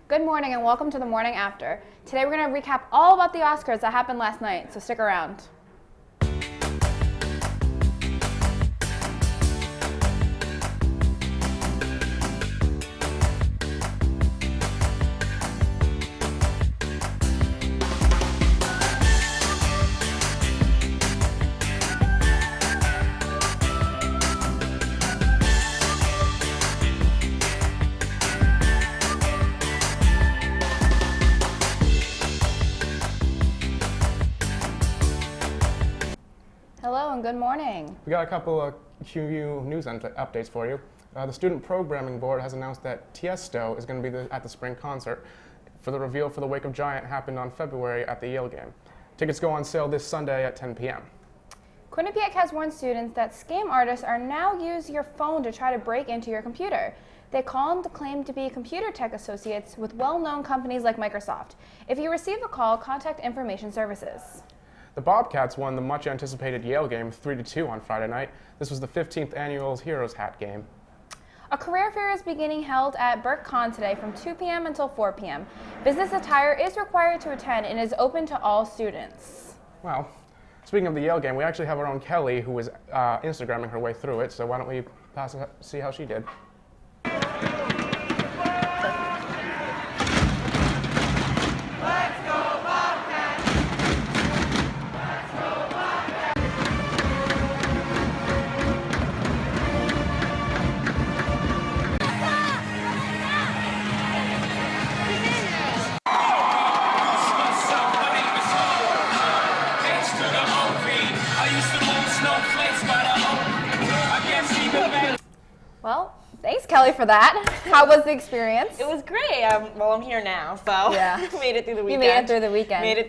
Good morning and welcome to the Morning After. Today we're going to recap all about the Oscars that happened last night, so stick around. Hello and good morning. We got a couple of QU news updates for you. The Student Programming Board has announced that Tiesto is going to be at the spring concert. For the reveal for the Wake of Giant happened on February at the Yale game. Tickets go on sale this Sunday at 10 p.m. Quinnipiac has warned students that scam artists are now using your phone to try to break into your computer. They claim to be computer tech associates with well-known companies like Microsoft. If you receive a call, contact Information Services. The Bobcats won the much-anticipated Yale game 3-2 on Friday night. This was the 15th annual Heroes Hat game. A career fair is beginning held at Burke Con today from 2 p.m. until 4 p.m. Business attire is required to attend and is open to all students. Well, speaking of the Yale game, we actually have our own Kelly who was Instagramming her way through it, so why don't we see how she did. Well, thanks, Kelly, for that. How was the experience? It was great. I'm here now, so yeah. Made it through the weekend. You made it through the weekend. Made it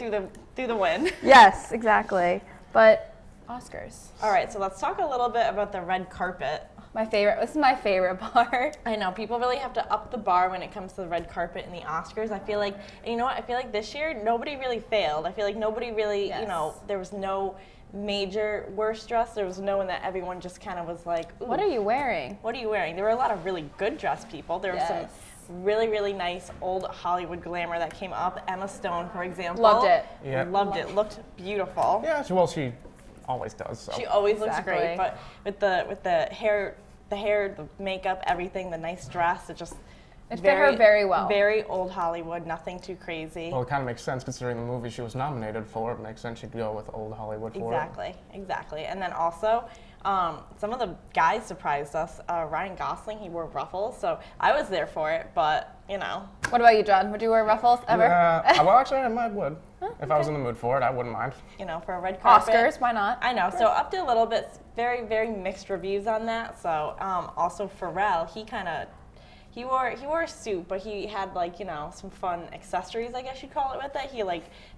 through the win. Yes, exactly. But Oscars. All right, so let's talk a little bit about the red carpet. This is my favorite part. I know, people really have to up the bar when it comes to the red carpet and the Oscars. I feel like, and you know what, I feel like this year, nobody really failed. I feel like nobody really, Yes. There was no major worst dress. There was no one that everyone just kind of was like, ooh, What are you wearing? What are you wearing? There were a lot of really good dressed people. There were Yes. some really, really nice old Hollywood glamour that came up. Emma Stone, for example. Loved it. Yeah. Loved it. Looked beautiful. Yeah, well, she always does. So. She always looks Exactly. great, but with the hair, the makeup, everything, the nice dress, it fit her very well. Very old Hollywood, nothing too crazy. Well, it kind of makes sense considering the movie she was nominated for. It makes sense she'd go with old Hollywood for it. Exactly. And then also, some of the guys surprised us. Ryan Gosling, he wore ruffles, so I was there for it, but, What about you, John? Would you wear ruffles ever? Well, actually, I would. If I was in the mood for it, I wouldn't mind. For a red carpet. Oscars, why not? I know, so up to a little bit, very, very mixed reviews on that. So also Pharrell, he wore a suit, but he had some fun accessories, I guess you'd call it, with it. He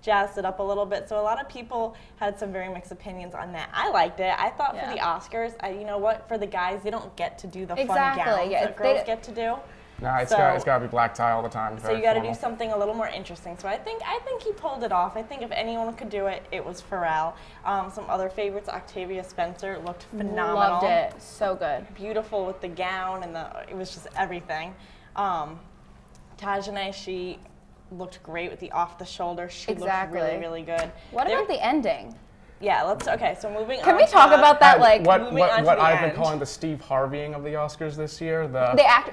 jazzed it up a little bit. So a lot of people had some very mixed opinions on that. I liked it. I thought for the Oscars, you know what, for the guys, they don't get to do the fun gowns that girls get to do. No, it's got to be black tie all the time. So you got to do something a little more interesting. So I think he pulled it off. I think if anyone could do it, it was Pharrell. Some other favorites, Octavia Spencer looked phenomenal. Loved it. So good. Beautiful with the gown and it was just everything. Tajane, she looked great with the off the shoulder. She looked really, really good. What about the ending? Yeah, so moving on. Can we talk about that? What I've been calling the Steve Harveying of the Oscars this year.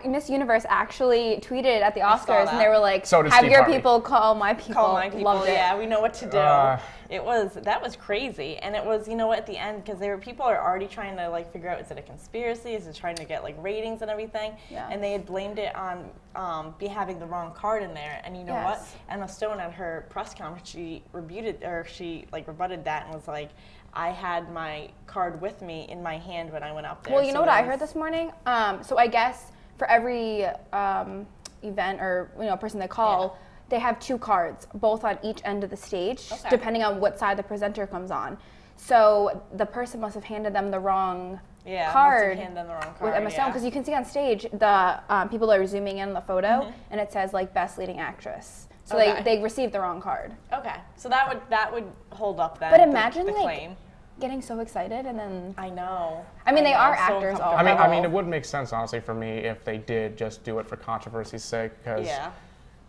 Miss Universe actually tweeted at the Oscars, and they were like, So did "Have Steve your Harvey. people call my people." Call my people. Loved it. Yeah, we know what to do. That was crazy, and it was at the end because people are already trying to figure out, is it a conspiracy? Is it trying to get ratings and everything? Yeah. And they had blamed it on having the wrong card in there. And you know what? Emma Stone at her press conference, she rebutted that and was like, I had my card with me in my hand when I went up there. Well, you know what I heard this morning? So I guess for every event or person they call, they have two cards, both on each end of the stage, depending on what side the presenter comes on. So the person must have handed them the wrong card with Emma Stone, because you can see on stage the people are zooming in on the photo, and it says best leading actress. So they received the wrong card. Okay, so that would hold up then. But imagine the claim. Getting so excited and then I know. I mean, they are so actors. All I mean, it would make sense honestly for me if they did just do it for controversy's sake, because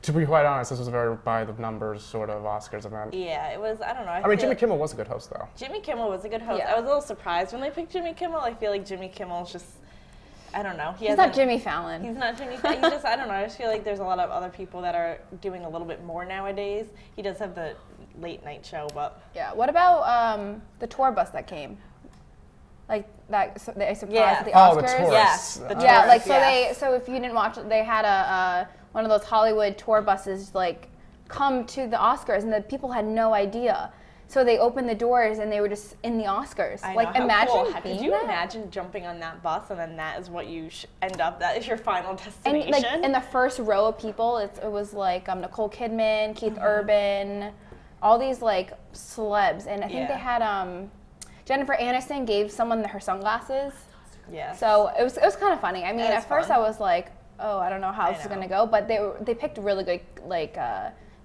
To be quite honest, this was a very by the numbers sort of Oscars event. Yeah, it was. I don't know. I mean, Jimmy Kimmel was a good host, though. Jimmy Kimmel was a good host. Yeah. I was a little surprised when they picked Jimmy Kimmel. I feel like Jimmy Kimmel's just, I don't know. He's not Jimmy Fallon. He's not Jimmy Fallon. He just, I don't know. I just feel like there's a lot of other people that are doing a little bit more nowadays. He does have the late night show, but. Yeah. What about the tour bus that came? Like that, so they surprised at the Oscars. Oh, the tourists. Yes, the Yeah, tourists, like so yeah. so if you didn't watch it, they had a one of those Hollywood tour buses like come to the Oscars, and the people had no idea. So they opened the doors and they were just in the Oscars. I know, Like how imagine cool. being Could you that? imagine jumping on that bus and then that is what you end up, that is your final And destination? like in the first row of people, it was like Nicole Kidman, Keith Urban, all these like celebs, and I think Yeah. they had Jennifer Aniston gave someone her sunglasses. Yeah. So it was kind of funny. I mean, It was at first fun. I was like, oh, I don't know how I this is know. gonna go, but they picked really good like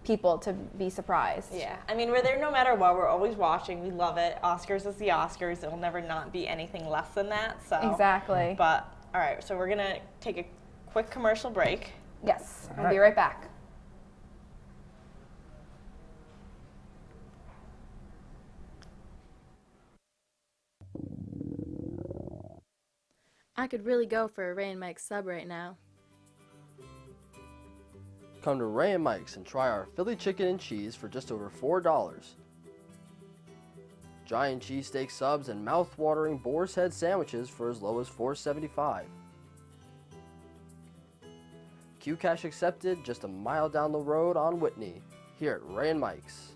people to be surprised. Yeah, I mean, we're there no matter what. We're always watching. We love it. Oscars is the Oscars. It'll never not be anything less than that. So. Exactly. But all right, so we're gonna take a quick commercial break. Yes, I'll All be right. right back. I could really go for a Ray and Mike sub right now. Come to Ray and Mike's and try our Philly chicken and cheese for just over $4. Giant cheesesteak subs and mouth-watering boar's head sandwiches for as low as $4.75. Qcash accepted just a mile down the road on Whitney, here at Ray and Mike's.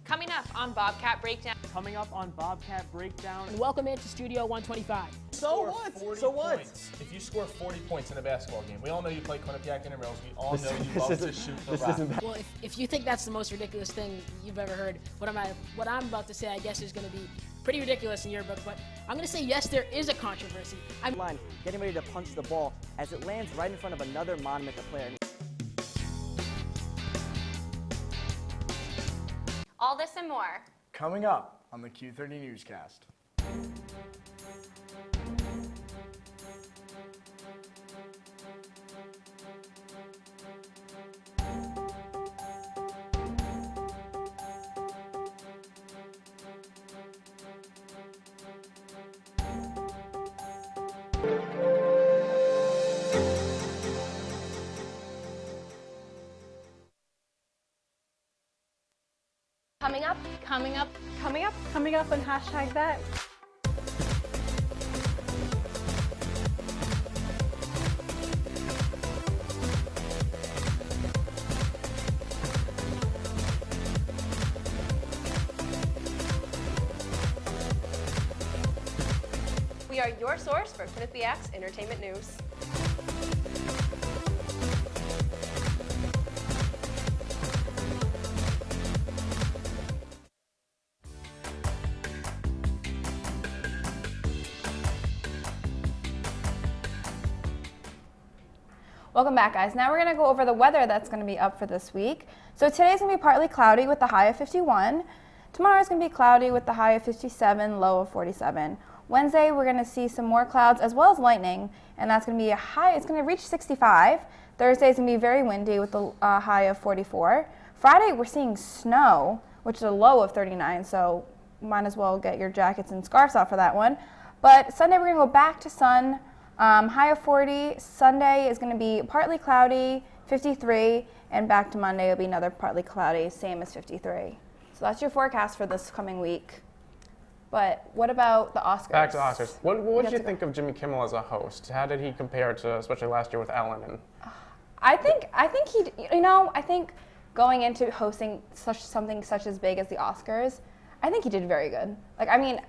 Coming up on Bobcat Breakdown. Coming up on Bobcat Breakdown. Welcome into Studio 125. So what? If you score 40 points in a basketball game, we all know you play Quinnipiac Intramurals. We all know you love to shoot the rock. Well, if you think that's the most ridiculous thing you've ever heard, what I'm about to say, I guess, is going to be pretty ridiculous in your book. But I'm going to say yes, there is a controversy. Line, getting ready to punch the ball as it lands right in front of another Monmouth player. All this and more. Coming up on the Q30 Newscast. Coming up, coming up, coming up. Coming up on hashtag that. We are your source for Quinnipiac's entertainment news. Welcome back, guys. Now we're going to go over the weather that's going to be up for this week. So today's going to be partly cloudy with the high of 51. Tomorrow's going to be cloudy with the high of 57, low of 47. Wednesday, we're going to see some more clouds as well as lightning, and that's going to be a high. It's going to reach 65. Thursday's going to be very windy with the high of 44. Friday, we're seeing snow, which is a low of 39, so might as well get your jackets and scarves out for that one. But Sunday, we're going to go back to sun. High of 40. Sunday is going to be partly cloudy, 53, and back to Monday will be another partly cloudy, same as 53. So that's your forecast for this coming week. But what about the Oscars? Back to the Oscars. What did you to think of Jimmy Kimmel as a host? How did he compare to, especially last year with Ellen? And I think I think going into hosting something such as big as the Oscars, I think he did very good. Like, I mean,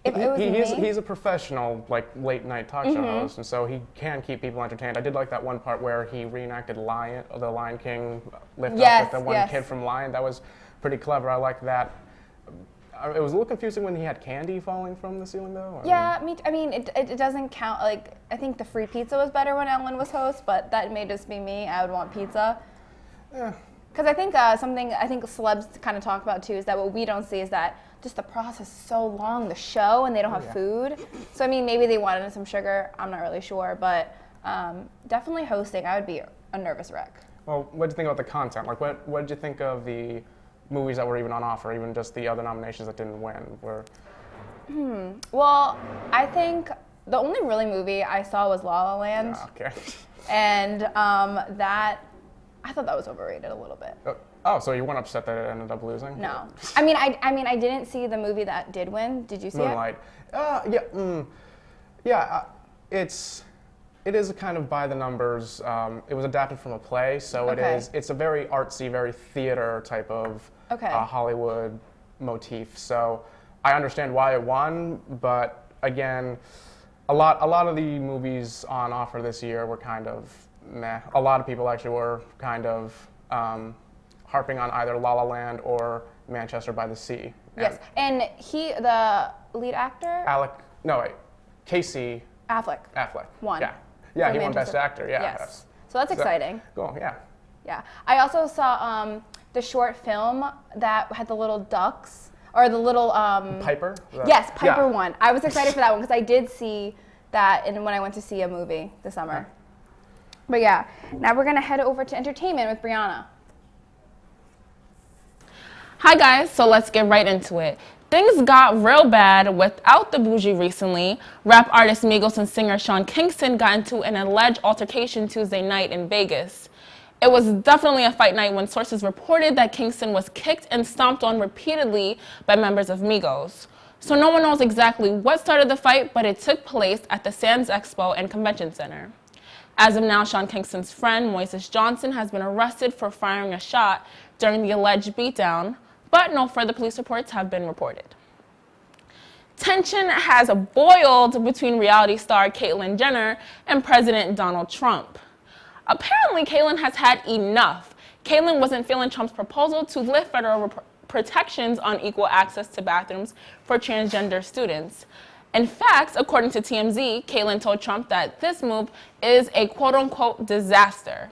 if it was me, he's a professional, like, late night talk show host, and so he can keep people entertained. I did like that one part where he reenacted the Lion King lift Yes, up with the one yes. kid from Lion. That was pretty clever. I liked that. It was a little confusing when he had candy falling from the ceiling, though. yeah, I mean, it doesn't count. Like, I think the free pizza was better when Ellen was host, but that may just be me. I would want pizza. Yeah. Because I think something I think celebs kind of talk about too is that what we don't see is that just the process is so long, the show, and they don't have food. So I mean, maybe they wanted some sugar. I'm not really sure, but definitely hosting. I would be a nervous wreck. Well, what did you think about the content? Like, what did you think of the movies that were even on offer, even just the other nominations that didn't win? Well, I think the only really movie I saw was La La Land. Okay. And that, I thought that was overrated a little bit. Oh, so you weren't upset that it ended up losing? No. I mean, I didn't see the movie that did win. Did you see Moonlight. It is a kind of by the numbers. It was adapted from a play, so it's a very artsy, very theater type of Hollywood motif. So I understand why it won, but again, a lot of the movies on offer this year were kind of meh. A lot of people actually were kind of harping on either La La Land or Manchester by the Sea. Yes, and the lead actor? Casey Affleck. Won. Yeah, he won Best Actor, yeah. Yes. So that's exciting. Cool, yeah. Yeah. I also saw the short film that had the little ducks, or the little... Piper? Yes, Piper won. I was excited for that one because I did see that when I went to see a movie this summer. But yeah, now we're going to head over to entertainment with Brianna. Hi guys, so let's get right into it. Things got real bad without the bougie recently. Rap artist Migos and singer Sean Kingston got into an alleged altercation Tuesday night in Vegas. It was definitely a fight night when sources reported that Kingston was kicked and stomped on repeatedly by members of Migos. So no one knows exactly what started the fight, but it took place at the Sands Expo and Convention Center. As of now, Sean Kingston's friend, Moises Johnson, has been arrested for firing a shot during the alleged beatdown, but no further police reports have been reported. Tension has boiled between reality star Caitlyn Jenner and President Donald Trump. Apparently, Caitlyn has had enough. Caitlyn wasn't feeling Trump's proposal to lift federal protections on equal access to bathrooms for transgender students. In fact, according to TMZ, Caitlyn told Trump that this move is a quote-unquote disaster.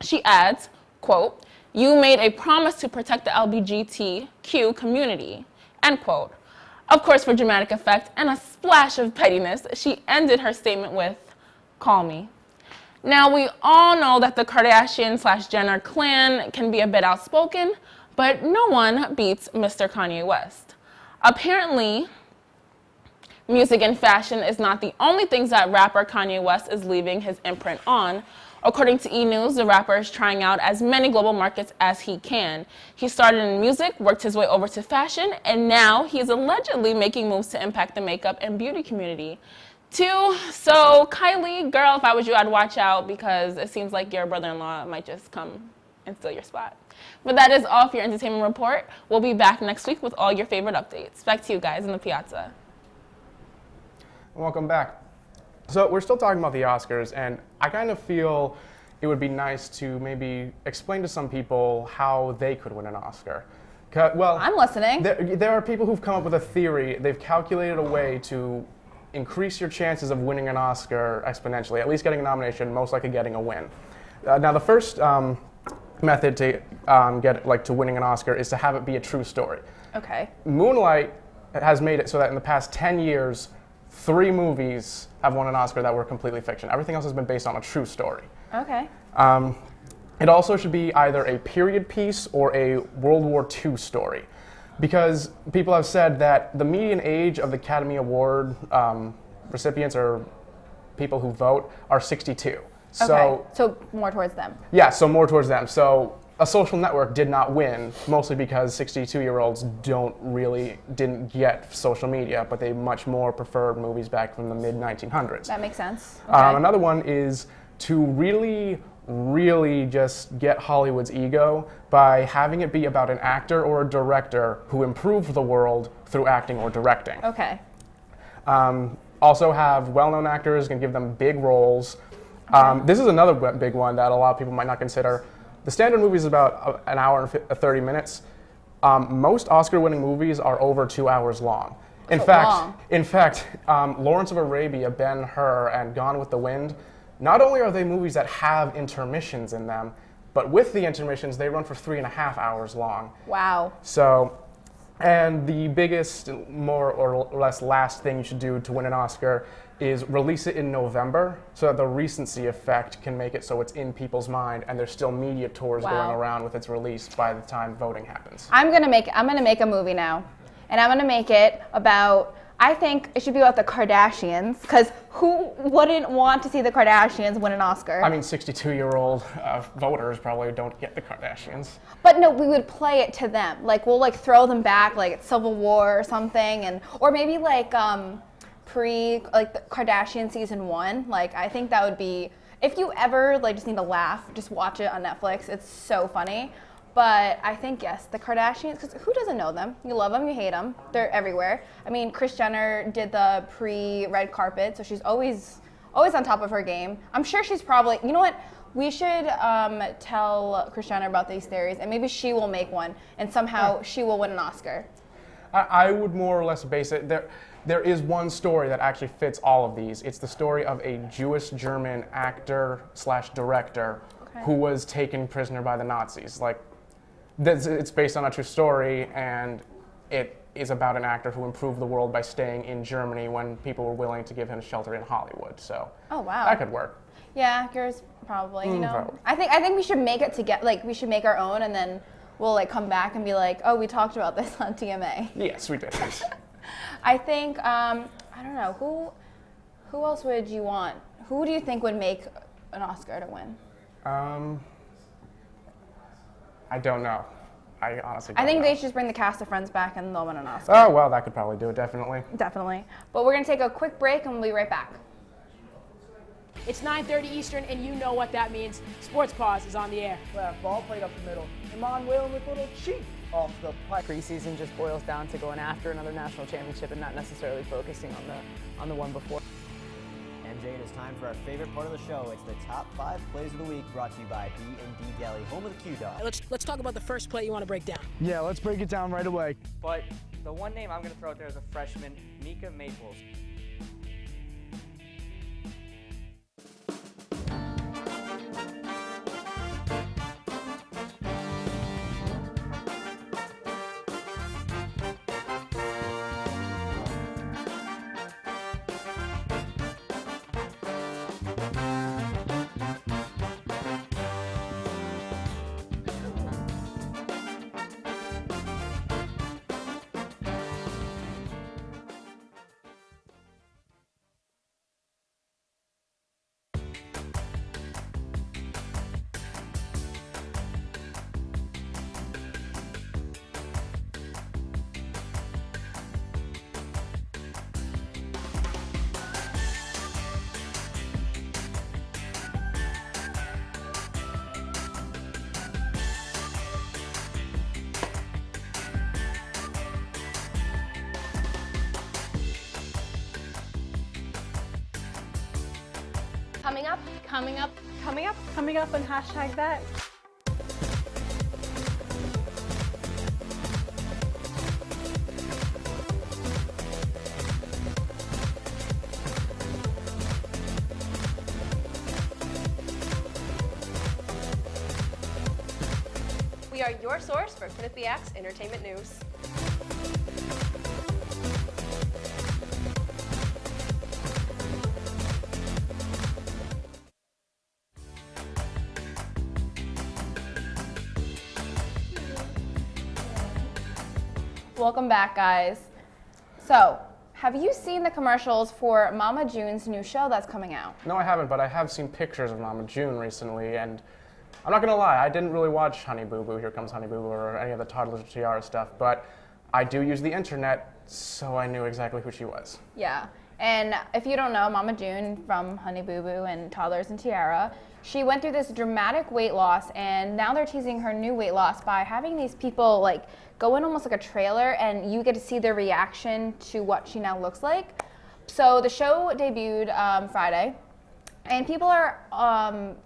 She adds, quote, "You made a promise to protect the LGBTQ community," end quote. Of course, for dramatic effect and a splash of pettiness, she ended her statement with, "Call me." Now, we all know that the Kardashian/Jenner clan can be a bit outspoken, but no one beats Mr. Kanye West. Apparently, music and fashion is not the only things that rapper Kanye West is leaving his imprint on. According to E! News, the rapper is trying out as many global markets as he can. He started in music, worked his way over to fashion, and now he is allegedly making moves to impact the makeup and beauty community. So Kylie, girl, if I was you, I'd watch out because it seems like your brother-in-law might just come and steal your spot. But that is all for your entertainment report. We'll be back next week with all your favorite updates. Back to you guys in the piazza. Welcome back. So we're still talking about the Oscars, and I kind of feel it would be nice to maybe explain to some people how they could win an Oscar. Well, I'm listening. There are people who've come up with a theory. They've calculated a way to increase your chances of winning an Oscar exponentially, at least getting a nomination, most likely getting a win. Now, the first method to to winning an Oscar is to have it be a true story. Okay. Moonlight has made it so that in the past 10 years, 3 movies have won an Oscar that were completely fiction. Everything else has been based on a true story. Okay. It also should be either a period piece or a World War II story, because people have said that the median age of the Academy Award recipients or people who vote are 62. So more towards them. Yeah, so more towards them. So A Social Network did not win, mostly because 62-year-olds didn't get social media, but they much more preferred movies back from the mid-1900s. That makes sense. Okay. Another one is to really just get Hollywood's ego by having it be about an actor or a director who improved the world through acting or directing. Okay. Also have well-known actors and give them big roles. This is another big one that a lot of people might not consider. The standard movie is about an hour and 30 minutes. Most Oscar-winning movies are over 2 hours long. In fact, Lawrence of Arabia, Ben-Hur, and Gone with the Wind, not only are they movies that have intermissions in them, but with the intermissions, they run for 3.5 hours long. Wow. So And the biggest, more or less last thing you should do to win an Oscar is release it in November so that the recency effect can make it so it's in people's mind and there's still media tours going around with its release by the time voting happens. I'm gonna make a movie now, and I'm gonna make it about. I think it should be about the Kardashians, because who wouldn't want to see the Kardashians win an Oscar? I mean, 62-year-old voters probably don't get the Kardashians. But no, we would play it to them. Like we'll like throw them back, like it's Civil War or something, and or maybe like like the Kardashian season 1. Like I think that would be, if you ever like just need to laugh, just watch it on Netflix. It's so funny. But I think, yes, the Kardashians, because who doesn't know them? You love them, you hate them. They're everywhere. I mean, Kris Jenner did the pre-red carpet, so she's always on top of her game. I'm sure she's probably, you know what? We should tell Kris Jenner about these theories, and maybe she will make one, and somehow she will win an Oscar. I would more or less base it. There is one story that actually fits all of these. It's the story of a Jewish-German actor/director who was taken prisoner by the Nazis. Like, it's based on a true story, and it is about an actor who improved the world by staying in Germany when people were willing to give him shelter in Hollywood. So that could work. Yeah, yours probably. You know, probably. I think we should make it together. Like we should make our own, and then we'll like come back and be like, oh, we talked about this on TMA. Yes, we did. I think I don't know who else would you want? Who do you think would make an Oscar to win? I don't know. I honestly don't I think know. they should just bring the cast of Friends back and they'll win an Oscar. Oh, well, that could probably do it, definitely. Definitely. But we're going to take a quick break and we'll be right back. It's 9:30 Eastern, and you know what that means. Sports Pause is on the air. Left ball played up the middle. Emmanuel with a little cheat off the pipe. Preseason just boils down to going after another national championship and not necessarily focusing on the one before. MJ, it is time for our favorite part of the show. It's the top 5 plays of the week, brought to you by B&D Deli, home of the Q-Dog. Let's talk about the first play you want to break down. Yeah, let's break it down right away. But the one name I'm going to throw out there is a freshman, Mika Maples. Coming up on hashtag that. We are your source for Kenneth the Axe entertainment news. Welcome back, guys. So, have you seen the commercials for Mama June's new show that's coming out? No, I haven't, but I have seen pictures of Mama June recently, and I'm not gonna lie, I didn't really watch Honey Boo Boo, Here Comes Honey Boo Boo, or any of the Toddlers of Tiara stuff, but I do use the internet, so I knew exactly who she was. Yeah, and if you don't know, Mama June from Honey Boo Boo and Toddlers and Tiara, she went through this dramatic weight loss, and now they're teasing her new weight loss by having these people like go in almost like a trailer, and you get to see their reaction to what she now looks like. So the show debuted Friday, and people are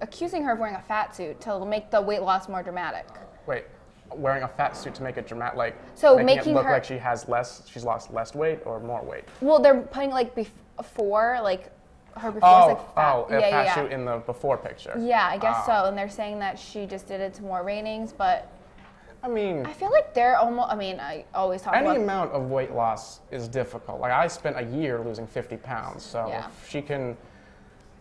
accusing her of wearing a fat suit to make the weight loss more dramatic. Wait, wearing a fat suit to make it dramatic, like so making it look her, like she's lost less weight or more weight? Well, they're putting like before, like her before is like fat. A fat suit in the before picture. Yeah, I guess so. And they're saying that she just did it to more ratings, but I mean, I feel like they're almost, I mean, I always talk any about amount of weight loss is difficult. Like, I spent a year losing 50 pounds, so Yeah. if she can,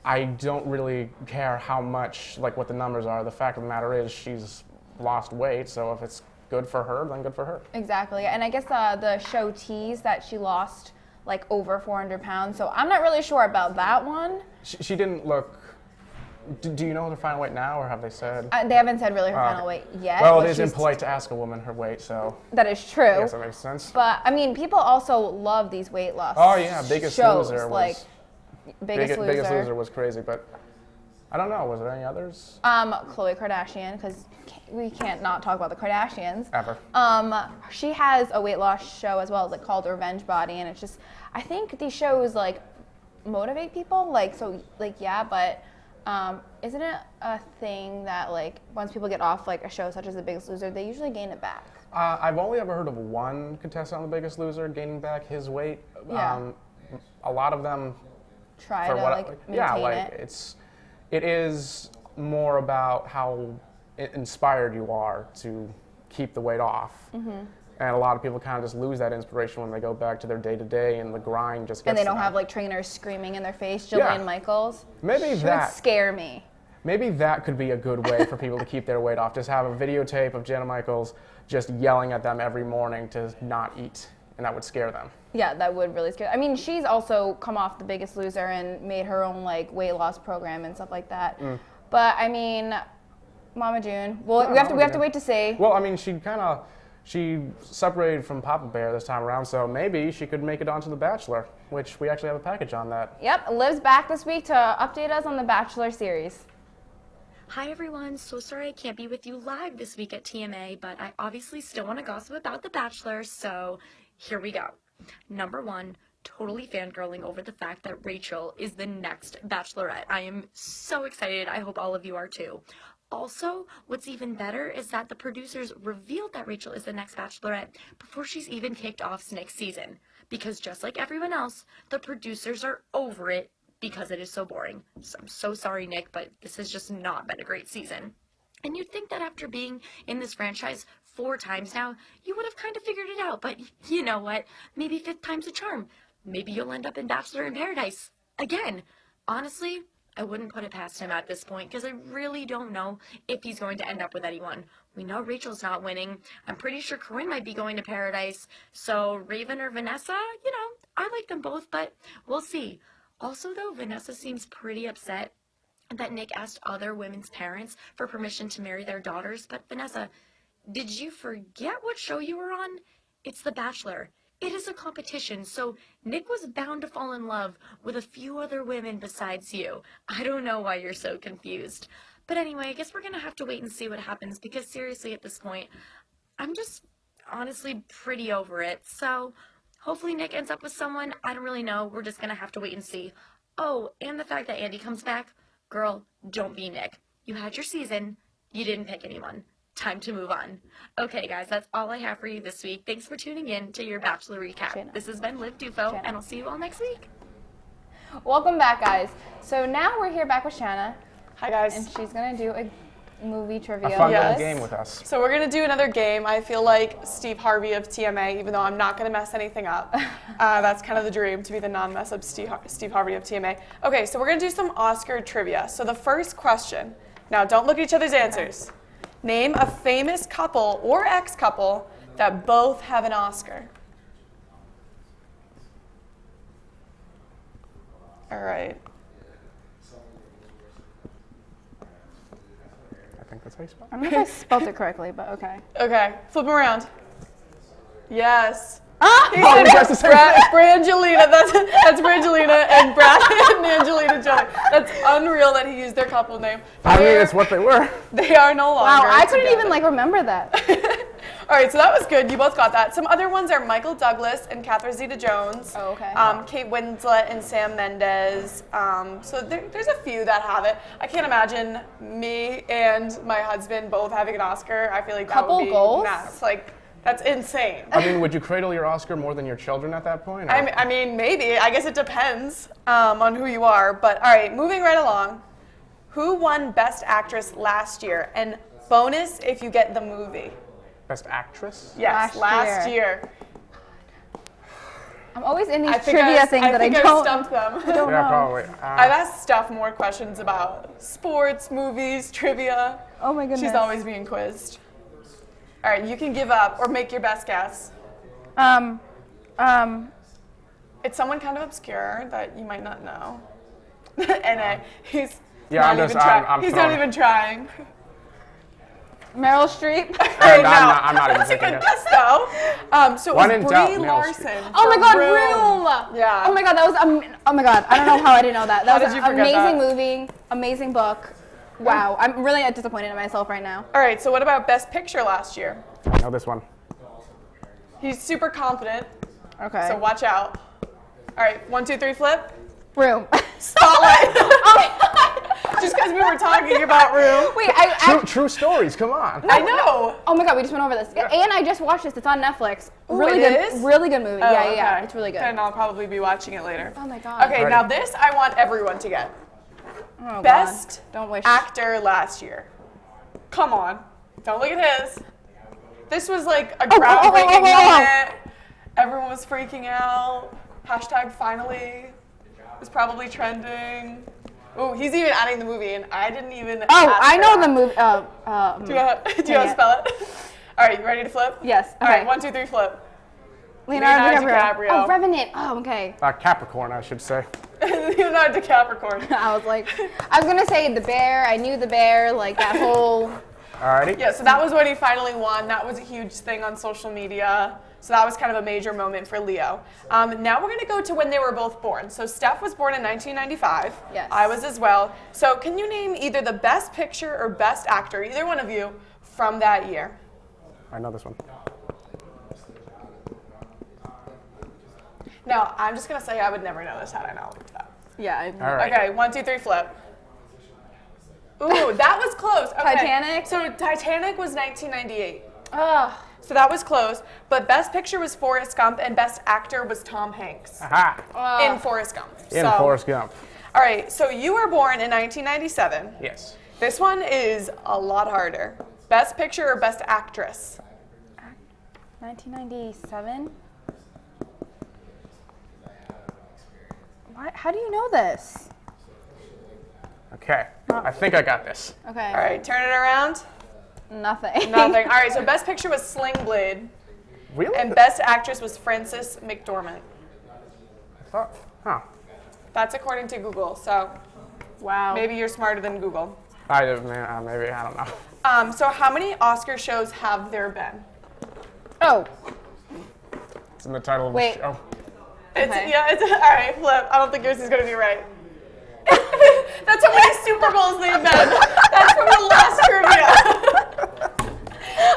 I don't really care how much, like what the numbers are. The fact of the matter is she's lost weight, so if it's good for her, then good for her. Exactly. And I guess the show teased that she lost like over 400 pounds, so I'm not really sure about that one. She didn't look, do you know her final weight now, or have they said? They haven't said really her final weight yet. Well, but it is she's- impolite to ask a woman her weight, so. That is true. I guess that makes sense. But I mean, people also love these weight loss. Oh yeah, Biggest shows, Loser was. like Biggest Loser. Biggest Loser was crazy, but I don't know. Was there any others? Khloe Kardashian, because we can't not talk about the Kardashians. Ever. She has a weight loss show as well, like called Revenge Body, and it's just, I think these shows like motivate people, like so, like yeah, but isn't it a thing that like once people get off like a show such as The Biggest Loser, they usually gain it back? I've only ever heard of one contestant on The Biggest Loser gaining back his weight. Yeah. A lot of them Try for to what, like maintain yeah, like it. it is more about how inspired you are to keep the weight off. Mm-hmm. And a lot of people kind of just lose that inspiration when they go back to their day-to-day and the grind just gets And they don't to them. have like trainers screaming in their face. Yeah. Jillian Michaels. Maybe she that would scare me. Maybe that could be a good way for people to keep their weight off. Just have a videotape of Jenna Michaels just yelling at them every morning to not eat, and that would scare them. Yeah, that would really scare. I mean, she's also come off The Biggest Loser and made her own like weight loss program and stuff like that. But I mean, Mama June. Well, we have to wait to see. Well, I mean, she separated from Papa Bear this time around, so maybe she could make it onto The Bachelor, which we actually have a package on that. Yep, Liv's back this week to update us on the Bachelor series. Hi everyone, so sorry I can't be with you live this week at TMA, but I obviously still want to gossip about The Bachelor, so here we go. Number one, totally fangirling over the fact that Rachel is the next Bachelorette. I am so excited. I hope all of you are too. Also, what's even better is that the producers revealed that Rachel is the next Bachelorette before she's even kicked off next season. Because just like everyone else, the producers are over it because it is so boring. So I'm so sorry, Nick, but this has just not been a great season. And you'd think that after being in this franchise 4 times now, you would have kind of figured it out. But you know what? Maybe 5th time's a charm. Maybe you'll end up in Bachelor in Paradise again. Honestly, I wouldn't put it past him at this point because I really don't know if he's going to end up with anyone. We know Rachel's not winning. I'm pretty sure Corinne might be going to Paradise. So Raven or Vanessa, you know, I like them both, but we'll see. Also, though, Vanessa seems pretty upset that Nick asked other women's parents for permission to marry their daughters. But Vanessa, did you forget what show you were on? It's The Bachelor. It is a competition, so Nick was bound to fall in love with a few other women besides you. I don't know why you're so confused. But anyway, I guess we're going to have to wait and see what happens because seriously at this point, I'm just honestly pretty over it. So hopefully Nick ends up with someone. I don't really know. We're just going to have to wait and see. Oh, and the fact that Andy comes back. Girl, don't be Nick. You had your season. You didn't pick anyone. Time to move on. Okay, guys, that's all I have for you this week. Thanks for tuning in to your Bachelor Recap. This has been Liv Dufo, and I'll see you all next week. Welcome back, guys. So now we're here back with Shanna. Hi, guys. And she's going to do a movie trivia. A fun little game with us. So we're going to do another game. I feel like Steve Harvey of TMA, even though I'm not going to mess anything up. That's kind of the dream, to be the non-mess up Steve Harvey of TMA. Okay, so we're going to do some Oscar trivia. So the first question, now don't look at each other's answers. Name a famous couple or ex-couple that both have an Oscar. All right. I think that's how you spell it. I don't know if I spelled it correctly, but okay. Okay, flip them around. Yes. Ah! Oh, that's the same Brangelina. That's Brangelina and Brad and Angelina Jolie. That's unreal that he used their couple name. I mean, it's what they were. They are no longer. Wow, I couldn't together. even like remember that. All right, so that was good. You both got that. Some other ones are Michael Douglas and Catherine Zeta-Jones. Oh, okay. Kate Winslet and Sam Mendes. So there's a few that have it. I can't imagine me and my husband both having an Oscar. I feel like that Couple would be goals? nuts. Like, that's insane. I mean, would you cradle your Oscar more than your children at that point? Or? I mean, maybe. I guess it depends on who you are. But all right, moving right along. Who won Best Actress last year? And bonus if you get the movie. Best actress? Yes, last year. I'm always in these trivia things that I don't. Stumped them. I don't know. Probably. I've asked Steph more questions about sports, movies, trivia. Oh my goodness. She's always being quizzed. All right, you can give up or make your best guess. It's someone kind of obscure that you might not know. NA. He's not even trying. Meryl Streep. I'm not even That's a thinking good it. guess, though. So When it in was doubt, Brie Meryl Larson. Streep. Oh my God, Room. Room. Yeah. Oh my God, that was oh my God. I don't know how I didn't know that. That How was did an you forget amazing that? movie, amazing book. Wow, I'm really disappointed in myself right now. All right, so what about Best Picture last year? I know this one. He's super confident, Okay. so watch out. All right, 1, 2, 3, flip. Room. Spotlight. Just because we were talking about Room. Wait, True stories, come on. I know. Oh my God, we just went over this. And I just watched this. It's on Netflix. Ooh, Really it good. is? Really good movie. Oh, Yeah. okay. It's really good. Then I'll probably be watching it later. Oh my God. Okay, now this I want everyone to get. Oh, Best God. Don't wish. actor last year. Come on. Don't look at his. This was like a groundbreaking moment. Everyone was freaking out. Hashtag finally. It was probably trending. Oh, he's even adding the movie, and I didn't even. Oh, I know the movie. Do you want to spell it? All right, you ready to flip? Yes. All right, 1, 2, 3, flip. Leonardo DiCaprio. Oh, Revenant. Oh, okay. Capricorn, I should say. Leonardo DiCaprio. I was like, I was gonna say the bear. I knew the bear. Like that whole. Alrighty. Yeah, so that was when he finally won. That was a huge thing on social media. So that was kind of a major moment for Leo. Now we're going to go to when they were both born. So Steph was born in 1995. Yes. I was as well. So can you name either the best picture or best actor, either one of you, from that year? I know this one. Now, I'm just going to say I would never know this had I not looked it up. Yeah. All right. Okay, 1, 2, 3, flip. Ooh, that was close. Okay. Titanic? So Titanic was 1998. Oh. So that was close. But Best Picture was Forrest Gump, and Best Actor was Tom Hanks Aha. in Forrest Gump. In Forrest Gump. All right, so you were born in 1997. Yes. This one is a lot harder. Best Picture or Best Actress? 1997. How do you know this? Okay. I think I got this. Okay. All right, turn it around. Nothing. Nothing. All right, so Best Picture was Sling Blade. Really? And Best Actress was Frances McDormand. Huh. That's according to Google, so Wow. maybe you're smarter than Google. Maybe, I don't know. So how many Oscar shows have there been? Oh. It's in the title of Wait. the show. It's all right, flip. I don't think yours is going to be right. That's how many Super Bowls they've been. That's from the last trivia.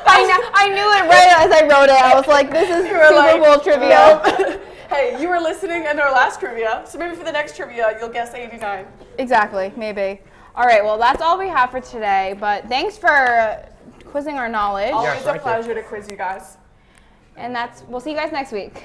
I knew it right as I wrote it. I was like, this is Super Bowl trivia. Hey, you were listening in our last trivia, so maybe for the next trivia, you'll guess 89. Exactly, maybe. All right, well, that's all we have for today, but thanks for quizzing our knowledge. Always a pleasure to quiz you guys. And we'll see you guys next week.